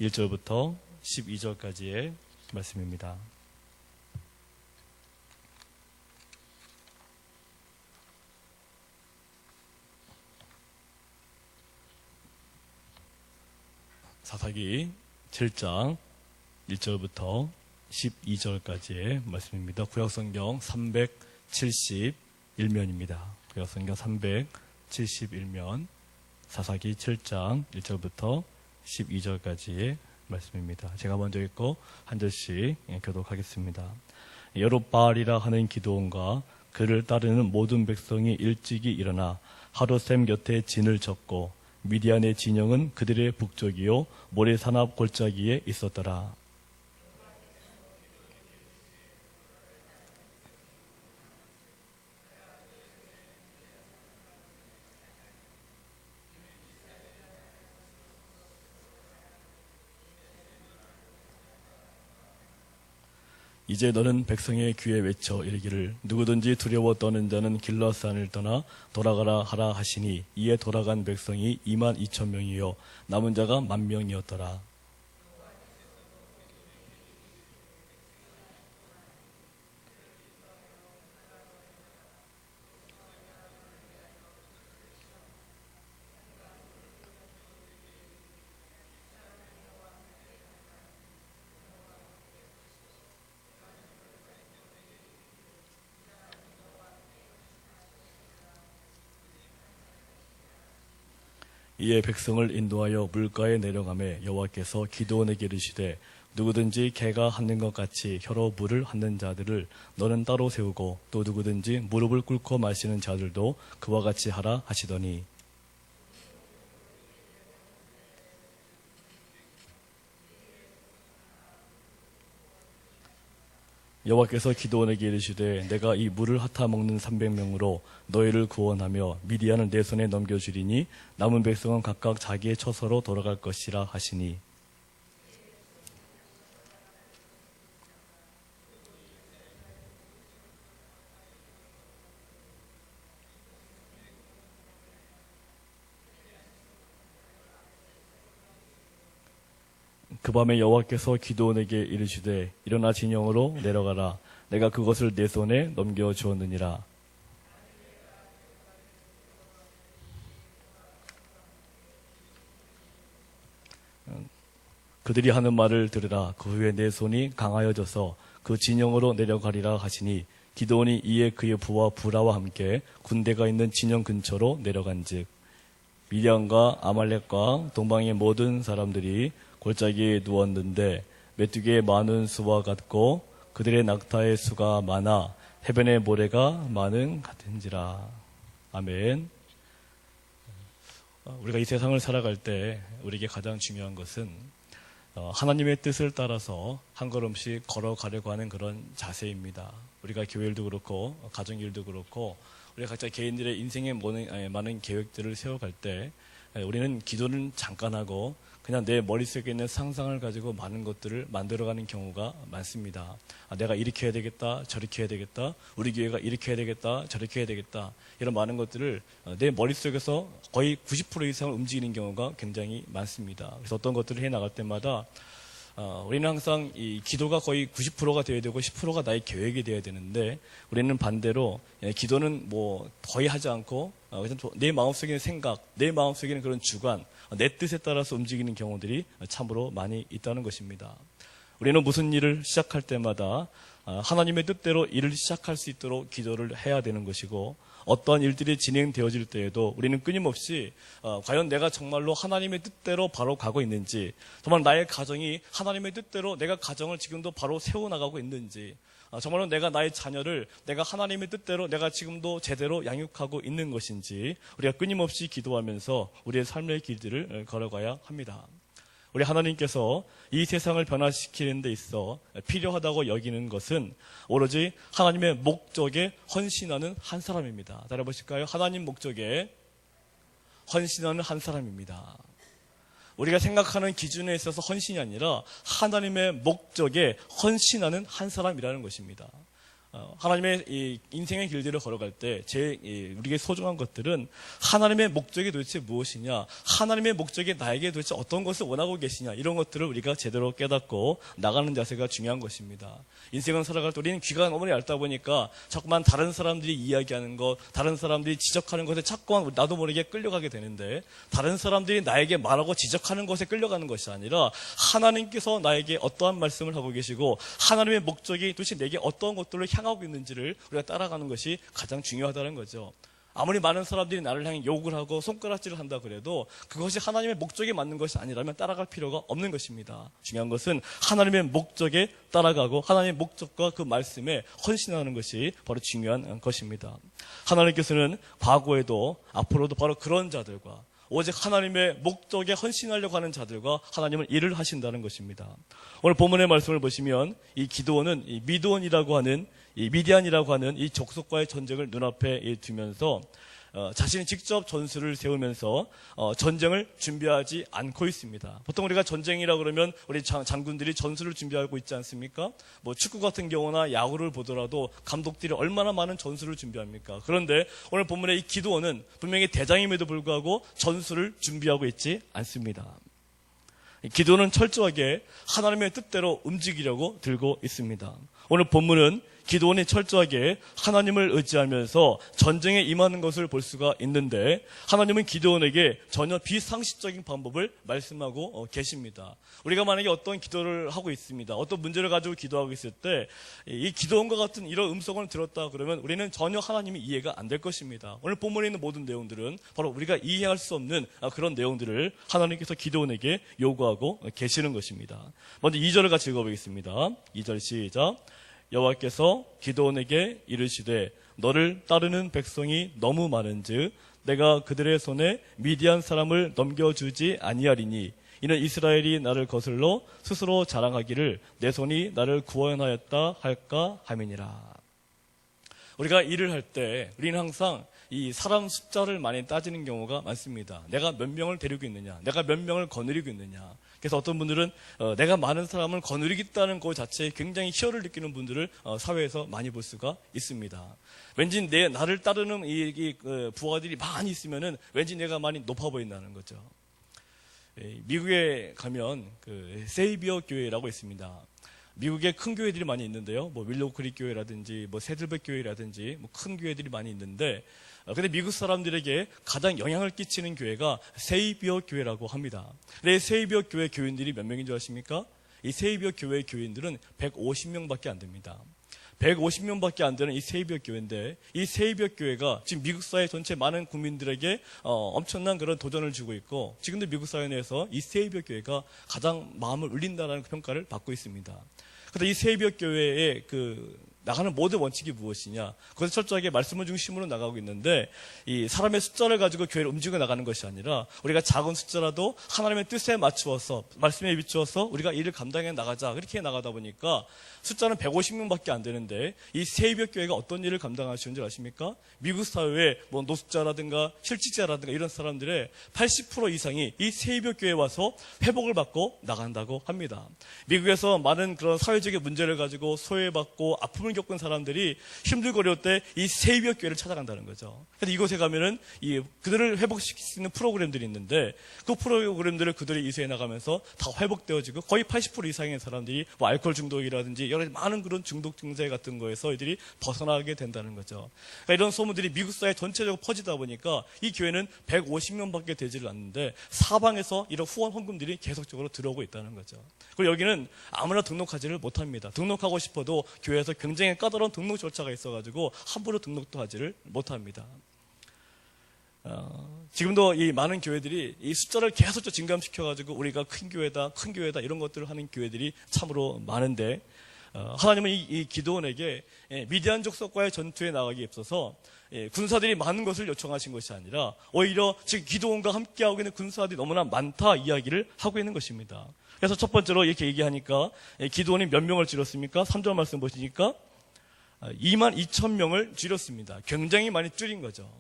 1절부터 12절까지의 말씀입니다. 사사기 7장 1절부터 12절까지의 말씀입니다. 구약성경 371면입니다. 구약성경 371면 사사기 7장 1절부터 12절까지의 말씀입니다. 제가 먼저 읽고 한 절씩 교독하겠습니다. 여룻바알이라 하는 기드온과 그를 따르는 모든 백성이 일찍이 일어나 하루셈 곁에 진을 쳤고 미디안의 진영은 그들의 북쪽이요 모래산 앞 골짜기에 있었더라. 이제 너는 백성의 귀에 외쳐 이르기를 누구든지 두려워 떠는 자는 길라산을 떠나 돌아가라 하라 하시니 이에 돌아간 백성이 22,000명이요 남은 자가 10,000명이었더라. 이에 백성을 인도하여 물가에 내려가매 여호와께서 기드온에게 이르시되 누구든지 개가 핥는 것 같이 혀로 물을 핥는 자들을 너는 따로 세우고 또 누구든지 무릎을 꿇고 마시는 자들도 그와 같이 하라 하시더니 여호와께서 기드온에게 이르시되 내가 이 물을 핥아 먹는 300명으로 너희를 구원하며 미디안을 내 손에 넘겨주리니 남은 백성은 각각 자기의 처소로 돌아갈 것이라 하시니 그 밤에 여호와께서 기드온에게 이르시되 일어나 진영으로 내려가라. 내가 그것을 내 손에 넘겨주었느니라. 그들이 하는 말을 들으라. 그 후에 내 손이 강하여져서 그 진영으로 내려가리라 하시니 기드온이 이에 그의 부하 부라와 함께 군대가 있는 진영 근처로 내려간즉 미디안과 아말렉과 동방의 모든 사람들이 골짜기에 누웠는데 메뚜기의 많은 수와 같고 그들의 낙타의 수가 많아 해변의 모래가 많은 같은지라. 아멘. 우리가 이 세상을 살아갈 때 우리에게 가장 중요한 것은 하나님의 뜻을 따라서 한 걸음씩 걸어가려고 하는 그런 자세입니다. 우리가 교회 일도 그렇고 가정 일도 그렇고 우리가 각자 개인들의 인생에 많은 계획들을 세워갈 때 우리는 기도는 잠깐 하고 그냥 내 머릿속에 있는 상상을 가지고 많은 것들을 만들어가는 경우가 많습니다. 내가 이렇게 해야 되겠다, 저렇게 해야 되겠다, 우리 교회가 이렇게 해야 되겠다, 저렇게 해야 되겠다, 이런 많은 것들을 내 머릿속에서 거의 90% 이상을 움직이는 경우가 굉장히 많습니다. 그래서 어떤 것들을 해나갈 때마다 우리는 항상 이 기도가 거의 90%가 되어야 되고 10%가 나의 계획이 되어야 되는데 우리는 반대로 기도는 뭐 거의 하지 않고 내 마음속에 있는 생각, 내 마음속에 있는 그런 주관, 내 뜻에 따라서 움직이는 경우들이 참으로 많이 있다는 것입니다. 우리는 무슨 일을 시작할 때마다 하나님의 뜻대로 일을 시작할 수 있도록 기도를 해야 되는 것이고 어떠한 일들이 진행되어질 때에도 우리는 끊임없이 과연 내가 정말로 하나님의 뜻대로 바로 가고 있는지, 정말 나의 가정이 하나님의 뜻대로 내가 가정을 지금도 바로 세워나가고 있는지, 정말로 내가 나의 자녀를 내가 하나님의 뜻대로 내가 지금도 제대로 양육하고 있는 것인지 우리가 끊임없이 기도하면서 우리의 삶의 길들을 걸어가야 합니다. 우리 하나님께서 이 세상을 변화시키는 데 있어 필요하다고 여기는 것은 오로지 하나님의 목적에 헌신하는 한 사람입니다. 따라보실까요? 하나님 목적에 헌신하는 한 사람입니다. 우리가 생각하는 기준에 있어서 헌신이 아니라 하나님의 목적에 헌신하는 한 사람이라는 것입니다. 하나님의 이 인생의 길들을 걸어갈 때 우리에게 소중한 것들은 하나님의 목적이 도대체 무엇이냐, 하나님의 목적이 나에게 도대체 어떤 것을 원하고 계시냐, 이런 것들을 우리가 제대로 깨닫고 나가는 자세가 중요한 것입니다. 인생을 살아갈 때 우리는 귀가 너무 얇다 보니까 자꾸만 다른 사람들이 이야기하는 것, 다른 사람들이 지적하는 것에 자꾸만 나도 모르게 끌려가게 되는데, 다른 사람들이 나에게 말하고 지적하는 것에 끌려가는 것이 아니라 하나님께서 나에게 어떠한 말씀을 하고 계시고 하나님의 목적이 도대체 내게 어떤 것들을 향하고 있는지를 우리가 따라가는 것이 가장 중요하다는 거죠. 아무리 많은 사람들이 나를 향해 욕을 하고 손가락질을 한다 그래도 그것이 하나님의 목적에 맞는 것이 아니라면 따라갈 필요가 없는 것입니다. 중요한 것은 하나님의 목적에 따라가고 하나님의 목적과 그 말씀에 헌신하는 것이 바로 중요한 것입니다. 하나님께서는 과거에도 앞으로도 바로 그런 자들과 오직 하나님의 목적에 헌신하려고 하는 자들과 하나님은 일을 하신다는 것입니다. 오늘 본문의 말씀을 보시면 이 기드온은 이 미드온이라고 하는 이 미디안이라고 하는 이 족속과의 전쟁을 눈앞에 두면서 자신이 직접 전술을 세우면서 전쟁을 준비하지 않고 있습니다. 보통 우리가 전쟁이라 그러면 우리 장군들이 전술을 준비하고 있지 않습니까? 뭐 축구 같은 경우나 야구를 보더라도 감독들이 얼마나 많은 전술을 준비합니까? 그런데 오늘 본문의 이 기드온은 분명히 대장임에도 불구하고 전술을 준비하고 있지 않습니다. 기드온은 철저하게 하나님의 뜻대로 움직이려고 들고 있습니다. 오늘 본문은 기드온이 철저하게 하나님을 의지하면서 전쟁에 임하는 것을 볼 수가 있는데, 하나님은 기드온에게 전혀 비상식적인 방법을 말씀하고 계십니다. 우리가 만약에 어떤 기도를 하고 있습니다. 어떤 문제를 가지고 기도하고 있을 때 이 기드온과 같은 이런 음성을 들었다 그러면 우리는 전혀 하나님이 이해가 안 될 것입니다. 오늘 본문에 있는 모든 내용들은 바로 우리가 이해할 수 없는 그런 내용들을 하나님께서 기드온에게 요구하고 계시는 것입니다. 먼저 2절을 같이 읽어보겠습니다. 2절 시작. 여호와께서 기드온에게 이르시되 너를 따르는 백성이 너무 많은즉 내가 그들의 손에 미디안 사람을 넘겨주지 아니하리니 이는 이스라엘이 나를 거슬러 스스로 자랑하기를 내 손이 나를 구원하였다 할까 함이니라. 우리가 일을 할 때 우리는 항상 이 사람 숫자를 많이 따지는 경우가 많습니다. 내가 몇 명을 데리고 있느냐, 내가 몇 명을 거느리고 있느냐. 그래서 어떤 분들은 내가 많은 사람을 거느리겠다는 것 자체에 굉장히 희열을 느끼는 분들을 사회에서 많이 볼 수가 있습니다. 왠지 나를 따르는 이 부하들이 많이 있으면은 왠지 내가 많이 높아 보인다는 거죠. 미국에 가면 세이비어 교회라고 있습니다. 미국에 큰 교회들이 많이 있는데요. 뭐 윌로우크릭 교회라든지 뭐 새들백 교회라든지 뭐 큰 교회들이 많이 있는데, 근데 미국 사람들에게 가장 영향을 끼치는 교회가 세이비어 교회라고 합니다. 근데 세이비어 교회 교인들이 몇 명인 줄 아십니까? 이 세이비어 교회 교인들은 150명밖에 안 됩니다. 150명밖에 안 되는 이 세이비어 교회인데, 이 세이비어 교회가 지금 미국 사회 전체 많은 국민들에게 엄청난 그런 도전을 주고 있고, 지금도 미국 사회 내에서 이 세이비어 교회가 가장 마음을 울린다는 평가를 받고 있습니다. 그런데 이 세이비어 교회의 나가는 모든 원칙이 무엇이냐? 그것을 철저하게 말씀을 중심으로 나가고 있는데, 이 사람의 숫자를 가지고 교회를 움직여 나가는 것이 아니라 우리가 작은 숫자라도 하나님의 뜻에 맞추어서 말씀에 비추어서 우리가 일을 감당해 나가자, 그렇게 나가다 보니까 숫자는 150명밖에 안 되는데 이 세이비어 교회가 어떤 일을 감당하시는 줄 아십니까? 미국 사회에 뭐 노숙자라든가 실직자라든가 이런 사람들의 80% 이상이 이 세이비어 교회에 와서 회복을 받고 나간다고 합니다. 미국에서 많은 그런 사회적인 문제를 가지고 소외받고 아픔을 겪은 사람들이 힘들고 어려울 때 이 세이비어 교회를 찾아간다는 거죠. 그래서 이곳에 가면은 그들을 회복시킬 수 있는 프로그램들이 있는데, 그 프로그램들을 그들이 이수해 나가면서 다 회복되어지고 거의 80% 이상의 사람들이 뭐 알코올 중독이라든지 여러 가지 많은 그런 중독 증세 같은 거에서 이들이 벗어나게 된다는 거죠. 그러니까 이런 소문들이 미국 사회 전체적으로 퍼지다 보니까 이 교회는 150명밖에 되지를 않는데 사방에서 이런 후원 헌금들이 계속적으로 들어오고 있다는 거죠. 그리고 여기는 아무나 등록하지를 못합니다. 등록하고 싶어도 교회에서 굉장히 까다로운 등록 절차가 있어가지고 함부로 등록도 하지를 못합니다. 지금도 이 많은 교회들이 이 숫자를 계속 증감시켜가지고 우리가 큰 교회다 이런 것들을 하는 교회들이 참으로 많은데, 하나님은 이 기드온에게 미디안 족속과의 전투에 나가기에 앞서서 군사들이 많은 것을 요청하신 것이 아니라 오히려 지금 기드온과 함께하고 있는 군사들이 너무나 많다 이야기를 하고 있는 것입니다. 그래서 첫 번째로 이렇게 얘기하니까 기드온이 몇 명을 줄였습니까? 3절 말씀 보시니까 22,000명을 줄였습니다. 굉장히 많이 줄인 거죠.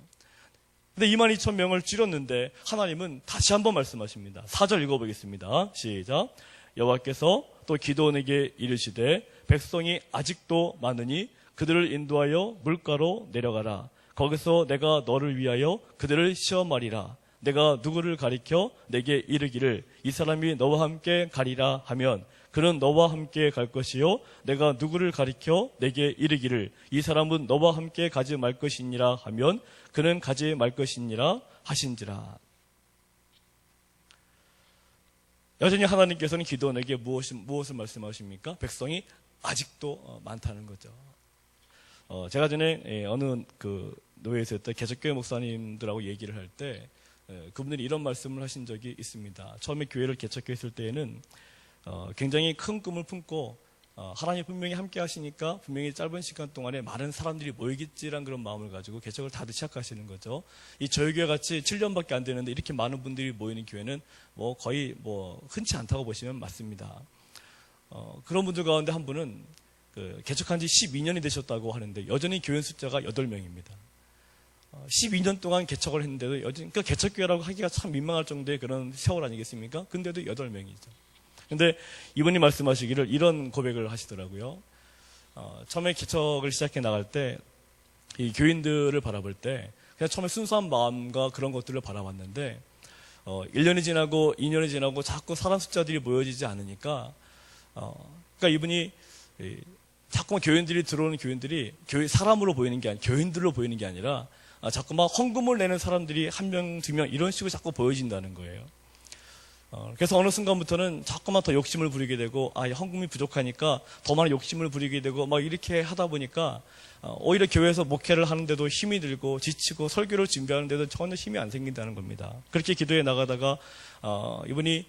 근데 22,000명을 줄였는데 하나님은 다시 한번 말씀하십니다. 4절 읽어보겠습니다. 시작. 여호와께서 또 기드온에게 이르시되 백성이 아직도 많으니 그들을 인도하여 물가로 내려가라. 거기서 내가 너를 위하여 그들을 시험하리라. 내가 누구를 가리켜 내게 이르기를 이 사람이 너와 함께 가리라 하면 그는 너와 함께 갈 것이요 내가 누구를 가리켜 내게 이르기를 이 사람은 너와 함께 가지 말 것이니라 하면 그는 가지 말 것이니라 하신지라. 여전히 하나님께서는 기도원에게 무엇을 말씀하십니까? 백성이 아직도 많다는 거죠. 제가 전에 어느 그 노예에서 했던 개척교회 목사님들하고 얘기를 할 때 그분들이 이런 말씀을 하신 적이 있습니다. 처음에 교회를 개척했을 때에는 굉장히 큰 꿈을 품고 하나님 분명히 함께 하시니까 분명히 짧은 시간 동안에 많은 사람들이 모이겠지란 그런 마음을 가지고 개척을 다들 시작하시는 거죠. 이 저희 교회 같이 7년밖에 안 되는데 이렇게 많은 분들이 모이는 교회는 거의 흔치 않다고 보시면 맞습니다. 그런 분들 가운데 한 분은 개척한 지 12년이 되셨다고 하는데 여전히 교인 숫자가 8명입니다. 12년 동안 개척을 했는데도 여전히 그러니까 개척교회라고 하기가 참 민망할 정도의 그런 세월 아니겠습니까? 근데도 8명이죠. 근데 이분이 말씀하시기를 이런 고백을 하시더라고요. 처음에 개척을 시작해 나갈 때 이 교인들을 바라볼 때 그냥 처음에 순수한 마음과 그런 것들을 바라봤는데 1년이 지나고 2년이 지나고 자꾸 사람 숫자들이 모여지지 않으니까 그러니까 이분이 자꾸만 교인들이 들어오는 교인들이 사람으로 보이는 게 아니라 교인들로 보이는 게 아니라 자꾸만 헌금을 내는 사람들이 1명, 2명 이런 식으로 자꾸 보여진다는 거예요. 그래서 어느 순간부터는 자꾸만 더 욕심을 부리게 되고 헌금이 부족하니까 더 많은 욕심을 부리게 되고 막 이렇게 하다 보니까 오히려 교회에서 목회를 하는데도 힘이 들고 지치고 설교를 준비하는데도 전혀 힘이 안 생긴다는 겁니다. 그렇게 기도해 나가다가 이분이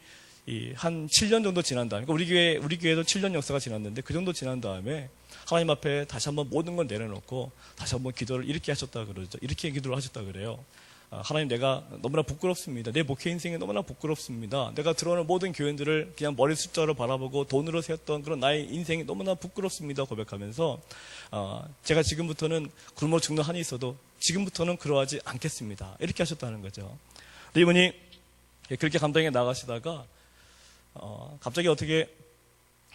한 7년 정도 지난 다음에 그러니까 우리 교회도 7년 역사가 지났는데 그 정도 지난 다음에 하나님 앞에 다시 한번 모든 걸 내려놓고 다시 한번 기도를 이렇게 하셨다 그러죠. 이렇게 기도를 하셨다 그래요. 하나님, 내가 너무나 부끄럽습니다. 내 목회 인생이 너무나 부끄럽습니다. 내가 들어오는 모든 교인들을 그냥 머리 숫자로 바라보고 돈으로 세웠던 그런 나의 인생이 너무나 부끄럽습니다. 고백하면서 제가 지금부터는 굶어 죽는 한이 있어도 지금부터는 그러하지 않겠습니다. 이렇게 하셨다는 거죠. 근데 이분이 그렇게 감당해 나가시다가 갑자기 어떻게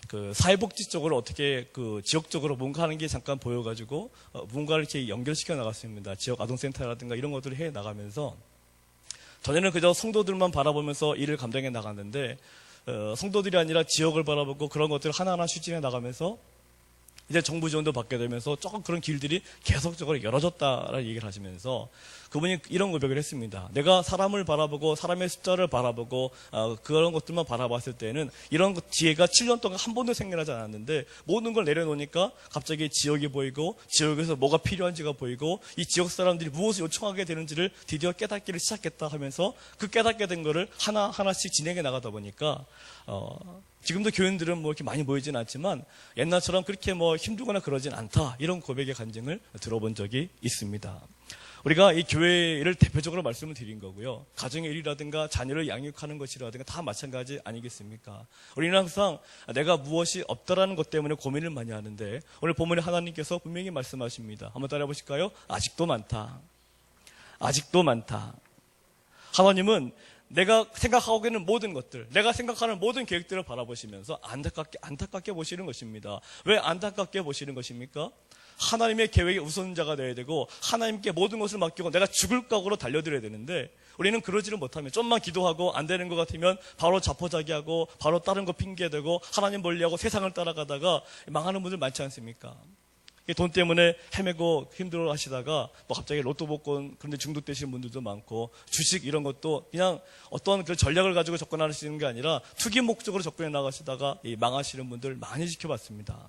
그 사회복지 쪽으로 어떻게 그 지역적으로 뭔가 하는 게 잠깐 보여가지고 뭔가를 이렇게 연결시켜 나갔습니다. 지역 아동센터라든가 이런 것들을 해 나가면서 전에는 그저 성도들만 바라보면서 일을 감당해 나갔는데 성도들이 아니라 지역을 바라보고 그런 것들을 하나하나 추진해 나가면서 이제 정부 지원도 받게 되면서 조금 그런 길들이 계속적으로 열어졌다라는 얘기를 하시면서 그분이 이런 고백을 했습니다. 내가 사람을 바라보고 사람의 숫자를 바라보고 그런 것들만 바라봤을 때는 이런 지혜가 7년 동안 한 번도 생겨나지 않았는데 모든 걸 내려놓으니까 갑자기 지역이 보이고 지역에서 뭐가 필요한지가 보이고 이 지역 사람들이 무엇을 요청하게 되는지를 드디어 깨닫기를 시작했다 하면서 그 깨닫게 된 거를 하나하나씩 진행해 나가다 보니까 지금도 교인들은 뭐 이렇게 많이 모이진 않지만 옛날처럼 그렇게 뭐 힘들거나 그러진 않다. 이런 고백의 간증을 들어본 적이 있습니다. 우리가 이 교회를 대표적으로 말씀을 드린 거고요. 가정의 일이라든가 자녀를 양육하는 것이라든가 다 마찬가지 아니겠습니까? 우리는 항상 내가 무엇이 없다라는 것 때문에 고민을 많이 하는데 오늘 본문에 하나님께서 분명히 말씀하십니다. 한번 따라해 보실까요? 아직도 많다. 아직도 많다. 하나님은 내가 생각하고 있는 모든 것들, 내가 생각하는 모든 계획들을 바라보시면서 안타깝게 보시는 것입니다. 왜 안타깝게 보시는 것입니까? 하나님의 계획의 우선자가 되어야 되고 하나님께 모든 것을 맡기고 내가 죽을 각오로 달려들어야 되는데 우리는 그러지를 못하면 좀만 기도하고 안 되는 것 같으면 바로 자포자기하고 바로 다른 거 핑계대고 하나님 멀리하고 세상을 따라가다가 망하는 분들 많지 않습니까? 돈 때문에 헤매고 힘들어 하시다가 뭐 갑자기 로또 복권 그런데 중독되시는 분들도 많고 주식 이런 것도 그냥 어떤 그 전략을 가지고 접근하시는 게 아니라 투기 목적으로 접근해 나가시다가 망하시는 분들 많이 지켜봤습니다.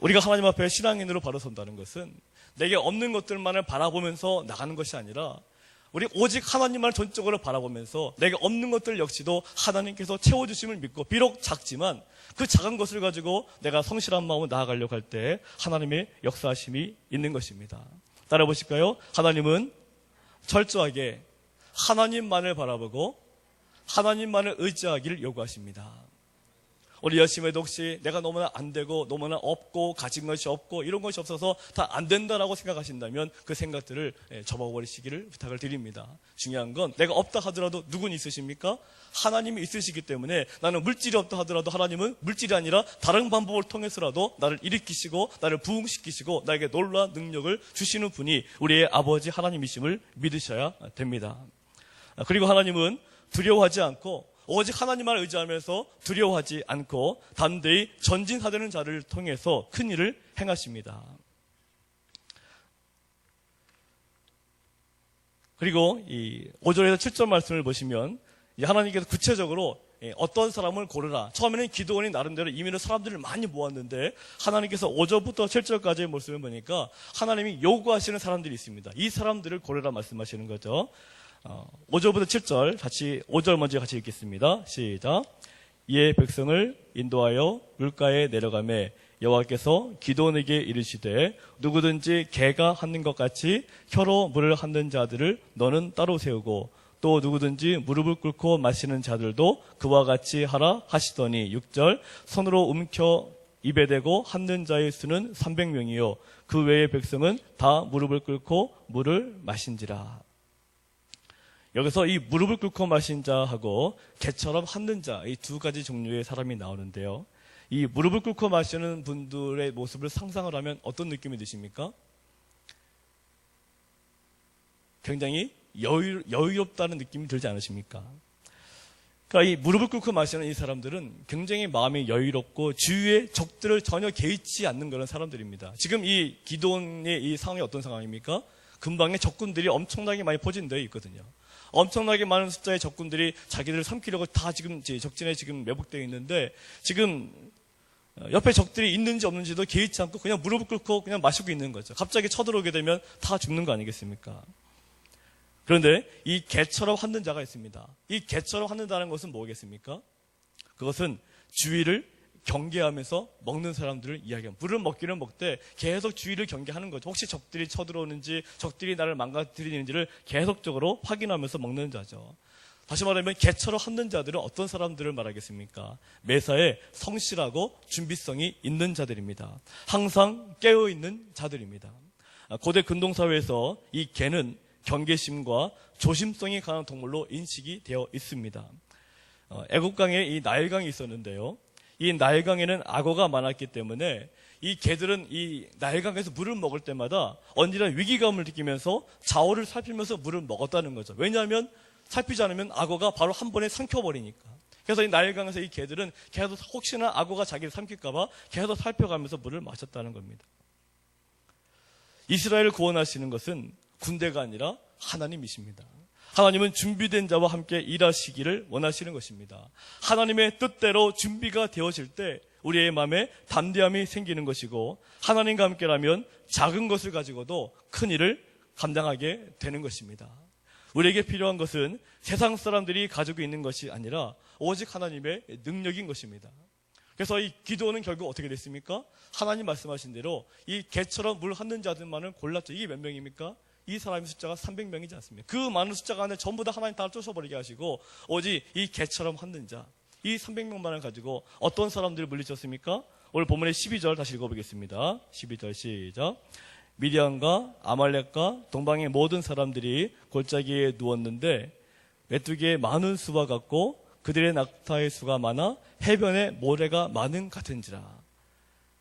우리가 하나님 앞에 신앙인으로 바로 선다는 것은 내게 없는 것들만을 바라보면서 나가는 것이 아니라 우리 오직 하나님만을 전적으로 바라보면서 내게 없는 것들 역시도 하나님께서 채워주심을 믿고 비록 작지만 그 작은 것을 가지고 내가 성실한 마음으로 나아가려고 할 때 하나님의 역사하심이 있는 것입니다. 따라 보실까요? 하나님은 철저하게 하나님만을 바라보고 하나님만을 의지하기를 요구하십니다. 우리 열심히 해도 혹시 내가 너무나 안 되고 너무나 없고 가진 것이 없고 이런 것이 없어서 다 안 된다라고 생각하신다면 그 생각들을 접어버리시기를 부탁을 드립니다. 중요한 건 내가 없다 하더라도 누군 있으십니까? 하나님이 있으시기 때문에 나는 물질이 없다 하더라도 하나님은 물질이 아니라 다른 방법을 통해서라도 나를 일으키시고 나를 부흥시키시고 나에게 놀라운 능력을 주시는 분이 우리의 아버지 하나님이심을 믿으셔야 됩니다. 그리고 하나님은 두려워하지 않고 오직 하나님만 의지하면서 두려워하지 않고 담대히 전진하려는 자를 통해서 큰 일을 행하십니다. 그리고 이 5절에서 7절 말씀을 보시면 하나님께서 구체적으로 어떤 사람을 고르라. 처음에는 기드온이 나름대로 이미는 사람들을 많이 모았는데 하나님께서 5절부터 7절까지의 모습을 보니까 하나님이 요구하시는 사람들이 있습니다. 이 사람들을 고르라 말씀하시는 거죠. 5절부터 7절 같이 5절 먼저 같이 읽겠습니다. 시작. 이에 백성을 인도하여 물가에 내려가매 여호와께서 기드온에게 이르시되 누구든지 개가 핥는 것 같이 혀로 물을 핥는 자들을 너는 따로 세우고 또 누구든지 무릎을 꿇고 마시는 자들도 그와 같이 하라 하시더니 6절 손으로 움켜 입에 대고 핥는 자의 수는 300명이요 그 외의 백성은 다 무릎을 꿇고 물을 마신지라. 여기서 이 무릎을 꿇고 마신 자하고 개처럼 핥는 자, 이 두 가지 종류의 사람이 나오는데요. 이 무릎을 꿇고 마시는 분들의 모습을 상상을 하면 어떤 느낌이 드십니까? 굉장히 여유롭다는 느낌이 들지 않으십니까? 그러니까 이 무릎을 꿇고 마시는 이 사람들은 굉장히 마음이 여유롭고 주위의 적들을 전혀 개의치 않는 그런 사람들입니다. 지금 이 기드온의 이 상황이 어떤 상황입니까? 근방에 적군들이 엄청나게 많이 포진되어 있거든요. 엄청나게 많은 숫자의 적군들이 자기들을 삼키려고 다 지금 적진에 지금 매복되어 있는데 지금 옆에 적들이 있는지 없는지도 개의치 않고 그냥 무릎을 꿇고 그냥 마시고 있는 거죠. 갑자기 쳐들어오게 되면 다 죽는 거 아니겠습니까? 그런데 이 개처럼 핥는 자가 있습니다. 이 개처럼 핥는다는 것은 뭐겠습니까? 그것은 주위를 경계하면서 먹는 사람들을 이야기합니다. 물을 먹기는 먹되 계속 주위를 경계하는 거죠. 혹시 적들이 쳐들어오는지 적들이 나를 망가뜨리는지를 계속적으로 확인하면서 먹는 자죠. 다시 말하면 개처럼 핥는 자들은 어떤 사람들을 말하겠습니까? 매사에 성실하고 준비성이 있는 자들입니다. 항상 깨어있는 자들입니다. 고대 근동사회에서 이 개는 경계심과 조심성이 강한 동물로 인식이 되어 있습니다. 애국강에 이 나일강이 있었는데요. 이 나일강에는 악어가 많았기 때문에 이 개들은 이 나일강에서 물을 먹을 때마다 언제나 위기감을 느끼면서 좌우를 살피면서 물을 먹었다는 거죠. 왜냐하면 살피지 않으면 악어가 바로 한 번에 삼켜버리니까. 그래서 이 나일강에서 이 개들은 계속 혹시나 악어가 자기를 삼킬까봐 계속 살펴가면서 물을 마셨다는 겁니다. 이스라엘을 구원하시는 것은 군대가 아니라 하나님이십니다. 하나님은 준비된 자와 함께 일하시기를 원하시는 것입니다. 하나님의 뜻대로 준비가 되어질 때 우리의 마음에 담대함이 생기는 것이고 하나님과 함께라면 작은 것을 가지고도 큰 일을 감당하게 되는 것입니다. 우리에게 필요한 것은 세상 사람들이 가지고 있는 것이 아니라 오직 하나님의 능력인 것입니다. 그래서 이 기도는 결국 어떻게 됐습니까? 하나님 말씀하신 대로 이 개처럼 물 핥는 자들만을 골랐죠. 이게 몇 명입니까? 이 사람의 숫자가 300명이지 않습니까? 그 많은 숫자가 안에 전부 다 하나님 다 쫓아버리게 하시고 오직 이 개처럼 핥는 자, 이 300명만을 가지고 어떤 사람들을 물리쳤습니까? 오늘 본문의 12절 다시 읽어보겠습니다. 12절 시작. 미디안과 아말렉과 동방의 모든 사람들이 골짜기에 누웠는데 메뚜기의 많은 수와 같고 그들의 낙타의 수가 많아 해변에 모래가 많은 같은지라.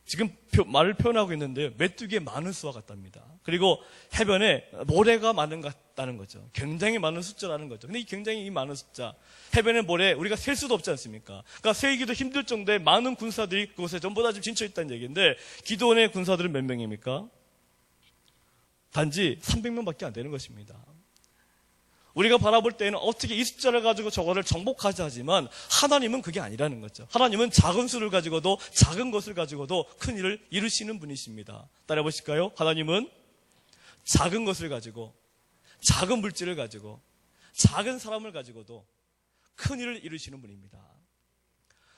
지금 말을 표현하고 있는데요. 메뚜기의 많은 수와 같답니다. 그리고 해변에 모래가 많은 것 같다는 거죠. 굉장히 많은 숫자라는 거죠. 근데 굉장히 이 많은 숫자. 해변에 모래 우리가 셀 수도 없지 않습니까? 그러니까 세기도 힘들 정도의 많은 군사들이 그곳에 전부 다 지금 진쳐 있다는 얘기인데 기드온의 군사들은 몇 명입니까? 단지 300명밖에 안 되는 것입니다. 우리가 바라볼 때는 어떻게 이 숫자를 가지고 저거를 정복하자 하지만 하나님은 그게 아니라는 거죠. 하나님은 작은 수를 가지고도 작은 것을 가지고도 큰 일을 이루시는 분이십니다. 따라해 보실까요? 하나님은 작은 것을 가지고 작은 물질을 가지고 작은 사람을 가지고도 큰 일을 이루시는 분입니다.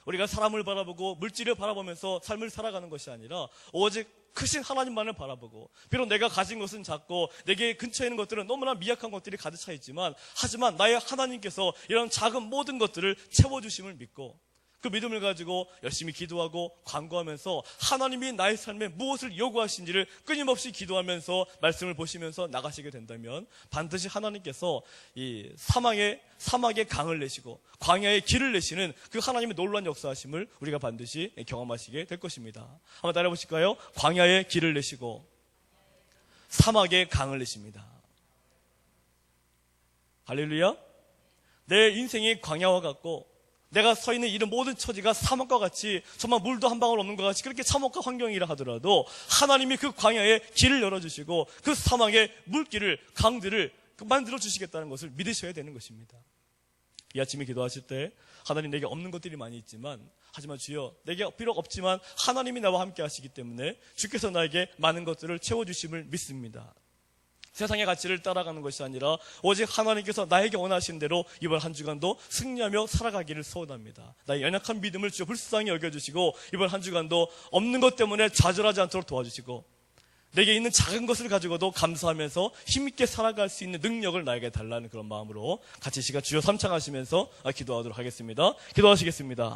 우리가 사람을 바라보고 물질을 바라보면서 삶을 살아가는 것이 아니라 오직 크신 하나님만을 바라보고 비록 내가 가진 것은 작고 내게 근처에 있는 것들은 너무나 미약한 것들이 가득 차 있지만 하지만 나의 하나님께서 이런 작은 모든 것들을 채워주심을 믿고 그 믿음을 가지고 열심히 기도하고 간구하면서 하나님이 나의 삶에 무엇을 요구하신지를 끊임없이 기도하면서 말씀을 보시면서 나가시게 된다면 반드시 하나님께서 이 사막에 강을 내시고 광야에 길을 내시는 그 하나님의 놀라운 역사하심을 우리가 반드시 경험하시게 될 것입니다. 한번 따라해 보실까요? 광야에 길을 내시고 사막에 강을 내십니다. 할렐루야. 내 인생이 광야와 같고 내가 서 있는 이런 모든 처지가 사막과 같이 정말 물도 한 방울 없는 것 같이 그렇게 참혹한 환경이라 하더라도 하나님이 그 광야에 길을 열어주시고 그 사막의 물길을 강들을 만들어 주시겠다는 것을 믿으셔야 되는 것입니다. 이 아침에 기도하실 때 하나님 내게 없는 것들이 많이 있지만 하지만 주여 내게 비록 없지만 하나님이 나와 함께 하시기 때문에 주께서 나에게 많은 것들을 채워주심을 믿습니다. 세상의 가치를 따라가는 것이 아니라 오직 하나님께서 나에게 원하신 대로 이번 한 주간도 승리하며 살아가기를 소원합니다. 나의 연약한 믿음을 주여 불쌍히 여겨주시고 이번 한 주간도 없는 것 때문에 좌절하지 않도록 도와주시고 내게 있는 작은 것을 가지고도 감사하면서 힘있게 살아갈 수 있는 능력을 나에게 달라는 그런 마음으로 같이 시간 주여 삼창하시면서 기도하도록 하겠습니다. 기도하시겠습니다.